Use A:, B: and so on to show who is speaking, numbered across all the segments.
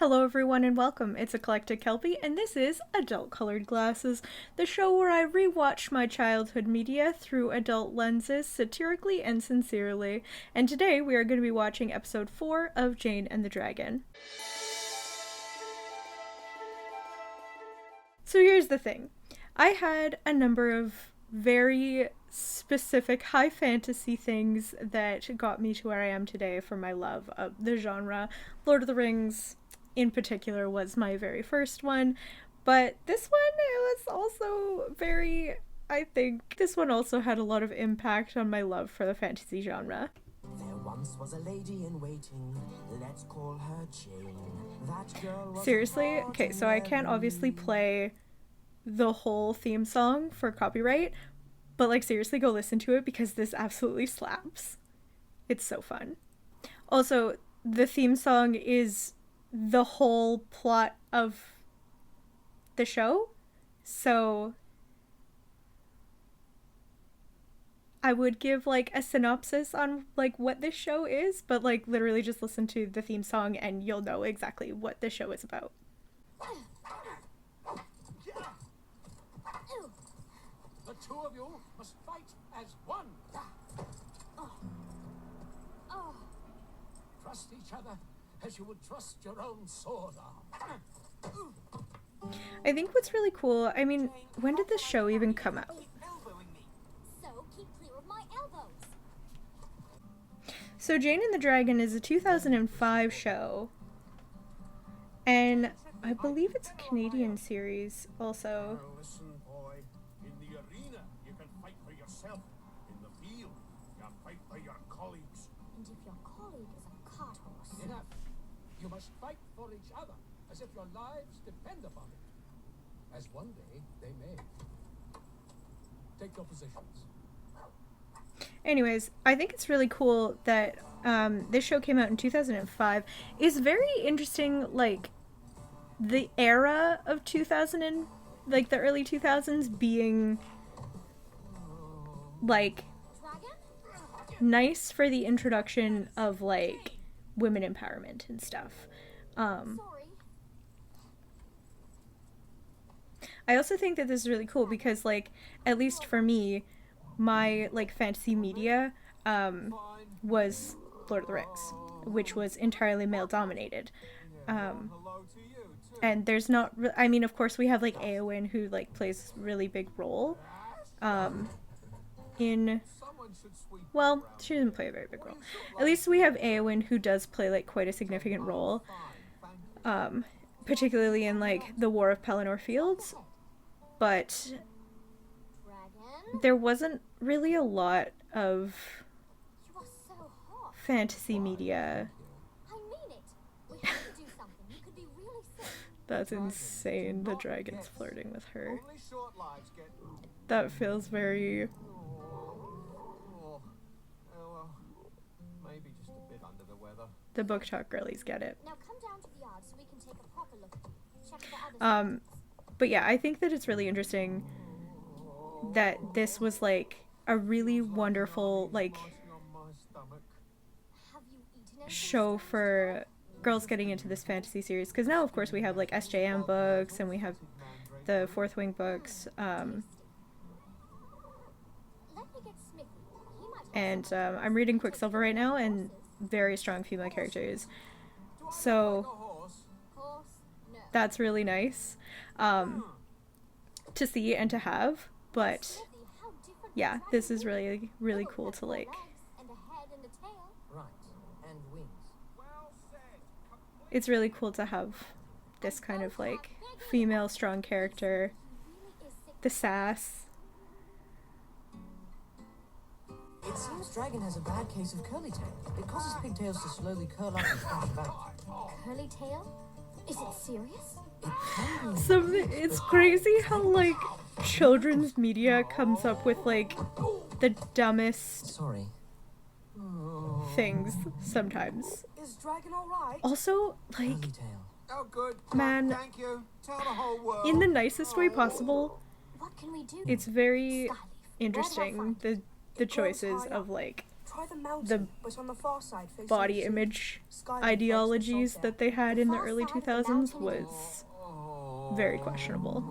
A: Hello everyone and welcome. It's Eclectic Kelpie and this is Adult Colored Glasses, the show where I rewatch my childhood media through adult lenses satirically and sincerely. And today we are going to be watching episode 4 of Jane and the Dragon. So here's the thing. I had a number of very specific high fantasy things that got me to where I am today for my love of the genre. Lord of the Rings in particular was my very first one, but this one it was also very, I think this one also had a lot of impact on my love for the fantasy genre.
B: There once was a lady in waiting, let's call her Jane. That girl was
A: Seriously? Okay, so I can't obviously play the whole theme song for copyright, but like seriously go listen to it because this absolutely slaps. It's so fun. Also, the theme song is the whole plot of the show, so I would give like a synopsis on like what this show is, but like literally just listen to the theme song and you'll know exactly what the show is about.
C: The two of you must fight as one. Trust each other as you would trust your own sword arm.
A: I think what's really cool, I mean, when did this show even come out?
D: So keep clear of my elbows.
A: So Jane and the Dragon is a 2005 show, and I believe it's a Canadian series also.
C: Now listen, boy. In the arena, you can fight for yourself. In the field, you fight for your colleagues.
D: And if your colleague is a cart horse,
C: Enough. You must fight for each other, as if your lives depend upon it. As one day they may. Take your positions.
A: Anyways, I think it's really cool that this show came out in 2005. It's very interesting, like, the era of 2000 and, like, the early 2000s being, like,
D: dragon?
A: nice for the introduction of, like, women empowerment and stuff.
D: Sorry.
A: I also think that this is really cool because, like, at least for me, my, like, fantasy media was Lord of the Rings, which was entirely male-dominated. And there's not, I mean, of course, we have, like, Eowyn, who, like, plays a really big role in,
C: Someone should sweep.
A: well, she doesn't play a very big role. At least we have Eowyn, who does play, like, quite a significant role, particularly in, like, the War of Pelennor Fields. But
D: Dragon?
A: there wasn't really a lot of
D: You are so hot.
A: fantasy media.
D: I mean it. We have to do something. You could be really sick.
A: That's insane. The dragon's flirting with her.
C: Only short lives get.
A: That feels very...
C: Oh, well, maybe just a bit under the weather.
A: The book talk girlies get it.
D: Now come down to the yard so we can take a proper look at you. Check for other
A: But yeah, I think that it's really interesting that this was like a really wonderful like
C: Marching on my stomach.
D: Have you eaten anything?
A: show for girls getting into this fantasy series, because now of course we have like SJM books and we have the Fourth Wing books,
D: Let me get Smithy. He might have
A: and I'm reading Quicksilver right now, and very strong female characters, so
C: Horse.
D: horse. No.
A: that's really nice to see and to have. But
D: Smithy, how different
A: yeah,
D: the
A: this
D: dragon
A: is really really cool to like,
D: legs and a head and a tail.
B: Right, and wings.
C: Well said.
A: it's really cool to have this kind of like female strong character,
D: Really is sick.
A: the sass.
B: It seems Dragon has a bad case of curly tail. It causes pigtails to slowly curl up and splash about.
D: Curly tail? Is it serious?
B: It can be.
A: Something, it's crazy how like children's media comes up with like the dumbest
B: Sorry.
A: things sometimes.
B: Is Dragon alright?
A: Also, like,
B: Curly tail.
C: Oh, good.
A: Man.
C: Thank you. Tell the whole world.
A: in the nicest way possible,
D: What can we do?
A: it's very
D: Skyleaf.
A: interesting the choices of like
B: Try the mountain, but on the far side facing
A: body
B: the sea.
A: image
B: Skyline
A: ideologies
B: floats the salt
A: that they had in the
D: far
A: early
D: side of the
A: 2000s
D: mountain
A: was very questionable.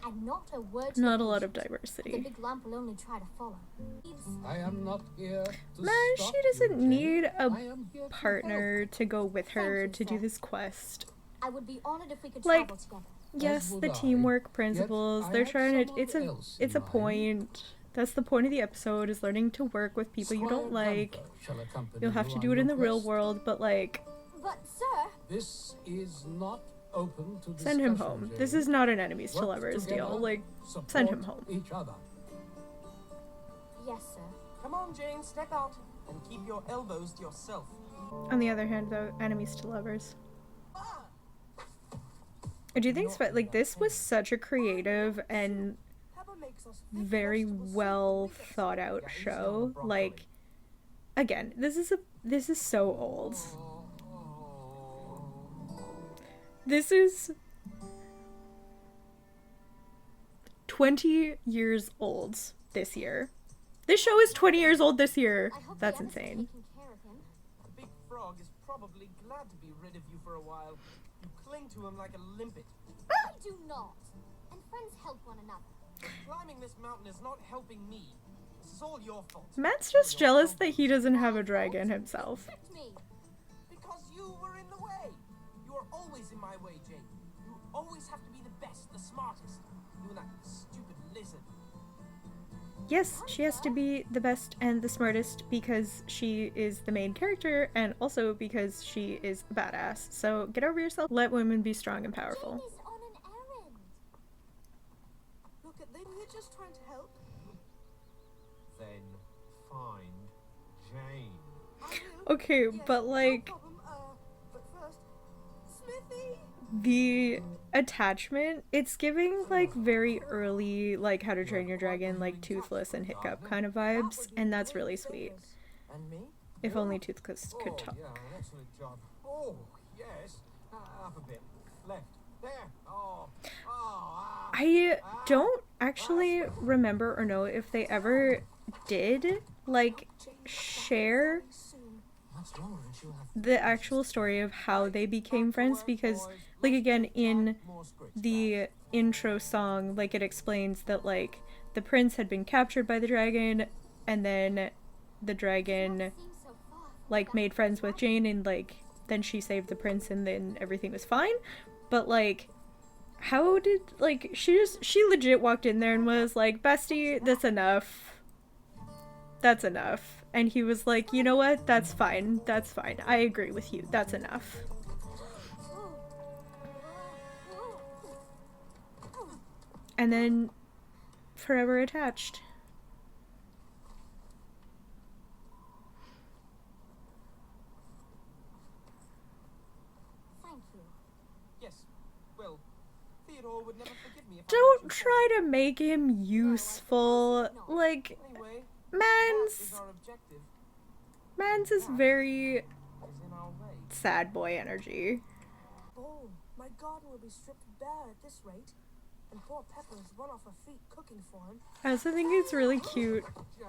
D: and not a word to
A: Not
D: the
A: a lot of
D: patient. The
A: diversity.
D: big lump will only try to follow.
C: I am not here to
A: Man,
C: stop
A: she doesn't
C: you, Jane.
A: need
C: I
A: a
C: am here to
A: partner to go with her
D: Thank you,
A: to do
D: sir.
A: this quest.
D: I would be honored if we could
A: Like,
D: travel together.
A: Yes,
C: would
A: the
C: I.
A: teamwork
C: Yet
A: principles,
C: I
A: they're
C: have
A: trying to,
C: someone
A: it's a
C: else in mind.
A: point. That's the point of the episode, is learning to work with people you don't
C: Squire
A: like.
C: Gumbo shall accompany
A: You'll have
C: you
A: to
C: on
A: do it in
C: your
A: the real
C: quest.
A: world, but like,
D: But, sir,
C: This is not open to
A: send him
C: discussion,
A: home.
C: Jane.
A: This is not an enemies to
C: Work
A: lovers
C: together,
A: deal. Like,
C: support
A: send him home.
C: each other.
D: yes, sir.
B: Come on, Jane, step out and keep your elbows to yourself.
A: On the other hand, though, enemies to lovers. I do think, like, this was such a creative and
B: Pepper makes us thick
A: very
B: vegetable soup
A: well
B: when we get
A: thought out
B: Yeah, he's
A: show.
B: on the broccoli.
A: Like, again, this is so old. This is 20 years old this year. This show is 20 years old this year.
D: I hope
A: That's
D: the others are
A: insane.
D: taking care of him.
B: The big frog is probably glad to be rid of you for a while. You cling to him like a limpet.
D: I do not. And friends help one another.
B: But climbing this mountain is not helping me. This is all your fault.
A: Matt's just jealous that he doesn't have a dragon himself.
D: Tricked me.
B: Because you were in the way. You are always in my way, Jane. You always have to be the best, the smartest. You and that stupid lizard.
A: Yes, she has to be the best and the smartest because she is the main character and also because she is a badass. So get over yourself. Let women be strong and
D: Jane
A: powerful.
D: is on an errand.
B: Look at them. We're just trying to help.
E: Then find Jane.
B: I will.
A: Okay,
B: Yes,
A: but like,
B: no problem. But first, Smithy.
A: the attachment, it's giving like very early like How to Train Your Dragon, like Toothless and Hiccup kind of vibes, and that's really sweet.
B: And me?
A: If only Toothless could talk.
E: Yeah, an excellent job. Oh, yes. Up a bit. Left. There. Oh.
A: I don't actually remember or know if they ever did like share
B: Much longer and she'll have
A: the actual story of how they became friends, because like again in
B: more scripts.
A: the intro song, like it explains that like the prince had been captured by the dragon and then the dragon
D: Seems so far from
A: like
D: that.
A: made friends with Jane and like then she saved the prince and then everything was fine. But like how did like she legit walked in there and was like, bestie, that's enough. That's enough. And he was like, you know what? That's fine. That's fine. I agree with you. That's enough. And then forever attached.
D: Thank you.
B: Yes. Well, Theodore would never forgive me if I
A: Don't
B: let you
A: try to make him useful. Like,
B: fall. Anyway, that
A: Mans
B: is our objective.
A: is very
B: Is in our way.
A: sad boy energy.
B: Oh, my garden will be stripped bare at this rate. And poor Pepper has run off her feet cooking for him.
A: I also think it's really cute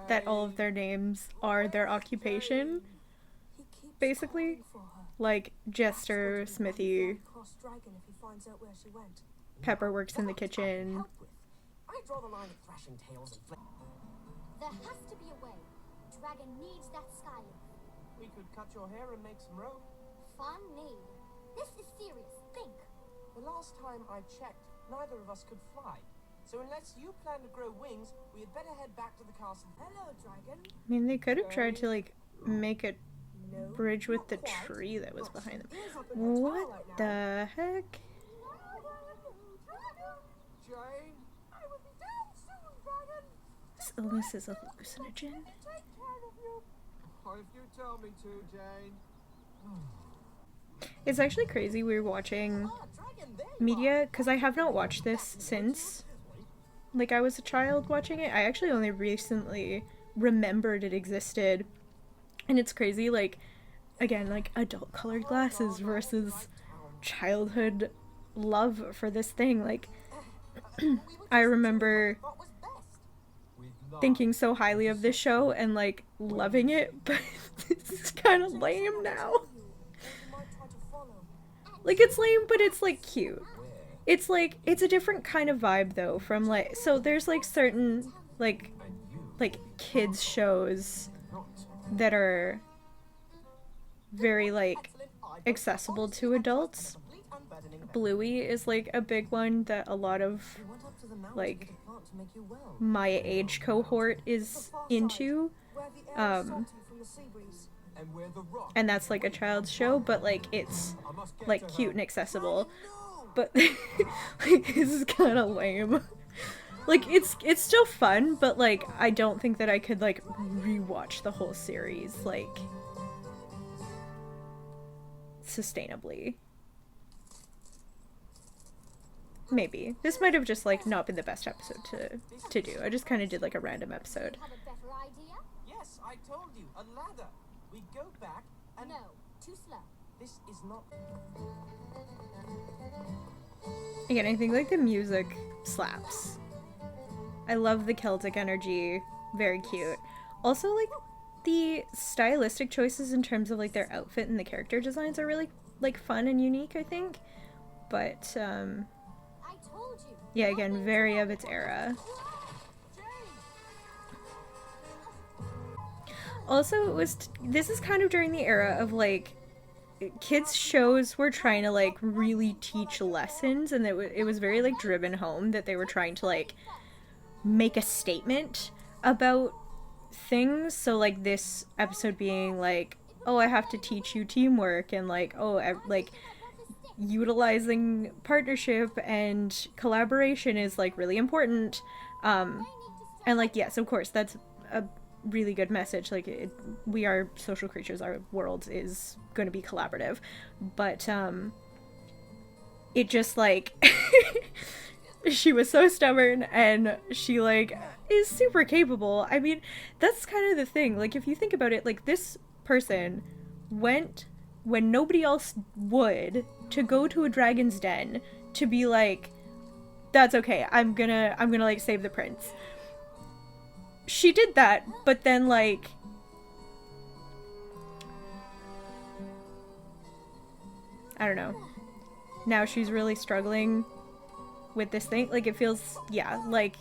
A: that all of their names are their occupation.
B: He keeps
A: Basically,
B: calling for her.
A: like Jester,
B: That's what
A: Smithy,
B: he'll cross dragon if he finds out where she went.
A: Pepper works in the
B: What else can I
A: kitchen.
B: help with? I draw the line at thrashing tails and
D: There has to be a way. Dragon needs that sky leaf.
B: We could cut your hair and make some rope.
D: Funny. This is serious. Think.
B: The last time I checked, neither of us could fly. So unless you plan to grow wings, we had better head back to the castle. Hello, dragon.
A: I mean, they could have tried to like make a
B: No.
A: bridge with
B: not
A: the
B: quite.
A: tree that was
B: Got
A: behind them.
B: some ears up in her tail
A: What
B: right now.
A: the heck?
E: Jane?
B: I will be down soon, dragon.
A: This illness is a hallucinogen.
B: Take care of you.
E: Oh, if you tell me to, Jane.
A: It's actually crazy. We were watching
B: Ah, dragon, there you
A: media because I have not watched this since like I was a child watching it. I actually only recently remembered it existed, and it's crazy. Like again, like adult colored glasses versus childhood love for this thing. Like I remember
B: What was best?
E: With
A: thinking so highly of this show and like loving it, but it's kind of lame now.
B: You might try to follow.
A: Like, it's lame, but it's like cute. It's like, it's a different kind of vibe though from like, so there's like certain like kids shows that are very like accessible to adults. Bluey is like a big one that a lot of like my age cohort is into. And that's like a child's show, but like it's like cute and accessible. But like this is kind of lame. Like it's still fun, but like I don't think that I could like rewatch the whole series like sustainably. Maybe this might have just like not been the best episode to do. I just kind of did like a random episode.
D: Have a better idea?
B: Yes, I told you, a ladder. We go back and
D: No, too slow.
B: this is not.
A: Again, I think like the music slaps. I love the Celtic energy. Very cute. Also, like the stylistic choices in terms of like their outfit and the character designs are really like fun and unique, I think. But
D: I told you.
A: yeah, again, very of its era. Also, this is kind of during the era of like kids shows were trying to like really teach lessons, and it was very like driven home that they were trying to like make a statement about things. So like this episode being like, oh, I have to teach you teamwork, and like, oh, like utilizing partnership and collaboration is like really important. And like, yes, of course, that's a really good message. Like we are social creatures, our world is going to be collaborative, but it just like she was so stubborn, and she like is super capable. I mean, that's kind of the thing. Like if you think about it, like this person went when nobody else would to go to a dragon's den to be like, that's okay, I'm gonna like save the prince. She did that, but then like I don't know, now she's really struggling with this thing. Like it feels, yeah, like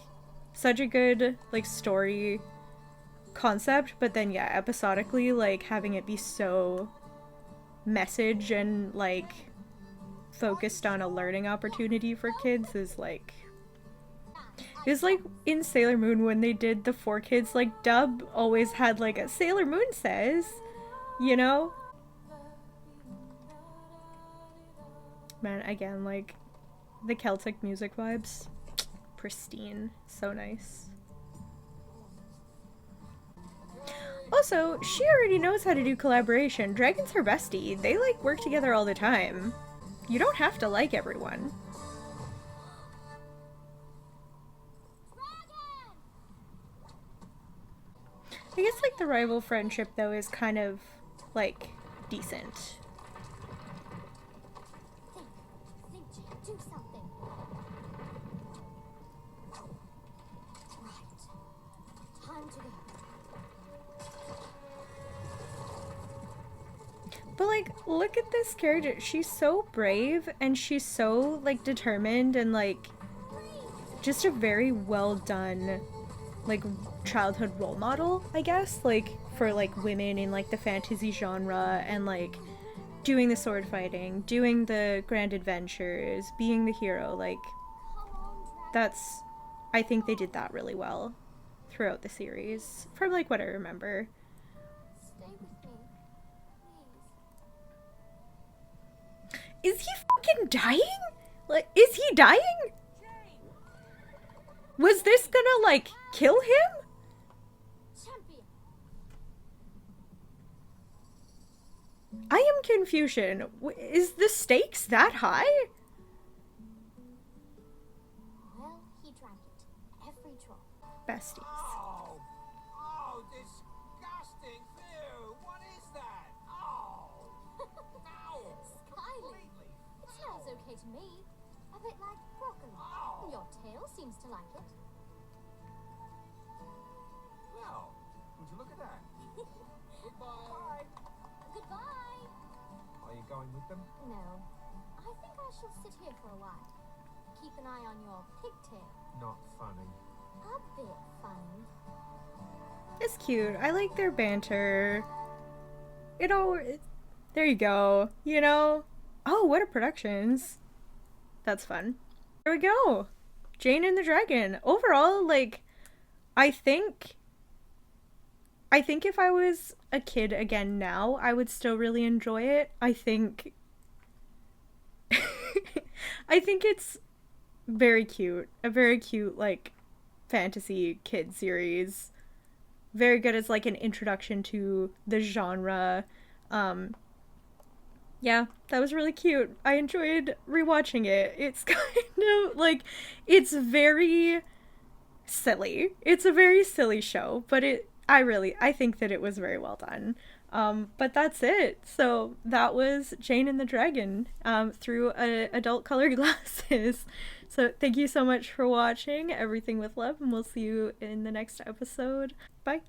A: such a good like story concept, but then yeah, episodically like having it be so message and like focused on a learning opportunity for kids is like, it was like in Sailor Moon when they did the 4Kids like dub, always had like a Sailor Moon says, you know? Man, again, like the Celtic music vibes, pristine, so nice. Also, she already knows how to do collaboration. Dragon's her bestie. They like work together all the time. You don't have to like everyone. I guess like the rival friendship though is kind of like decent.
D: Think, Jake, do something. Right. Time to go.
A: But like, look at this character. She's so brave and she's so like determined and like just a very well done like childhood role model, I guess, like for like women in like the fantasy genre, and like doing the sword fighting, doing the grand adventures, being the hero. Like that's, I think they did that really well throughout the series from like what I remember.
D: Stay with me, please.
A: Is he fucking dying? Like, is he dying? Was this gonna like kill him?
D: Champion.
A: I am Confucian. Is the stakes that high?
D: Well, he drank it. Every drop.
A: Besties.
E: Oh, oh, disgusting! Ew, what is that? Oh, foul!
D: Kylie. It smells okay to me. A bit like broccoli. Your tail seems to like it.
E: you look at that?
C: Goodbye.
D: Goodbye.
E: Are you going with them?
D: No. I think I shall sit here for a while. Keep an eye on your pigtail.
E: Not funny.
D: A bit funny.
A: It's cute. I like their banter. There you go. You know? Oh, what a productions. That's fun. There we go. Jane and the Dragon. Overall, like, I think if I was a kid again now, I would still really enjoy it. I think I think it's very cute. A very cute, like, fantasy kid series. Very good as, like, an introduction to the genre. Yeah, that was really cute. I enjoyed rewatching it. It's kind of, like, it's very silly. It's a very silly show, but I think that it was very well done. But that's it. So that was Jane and the Dragon through adult colored glasses. So thank you so much for watching Everything with Love, and we'll see you in the next episode. Bye.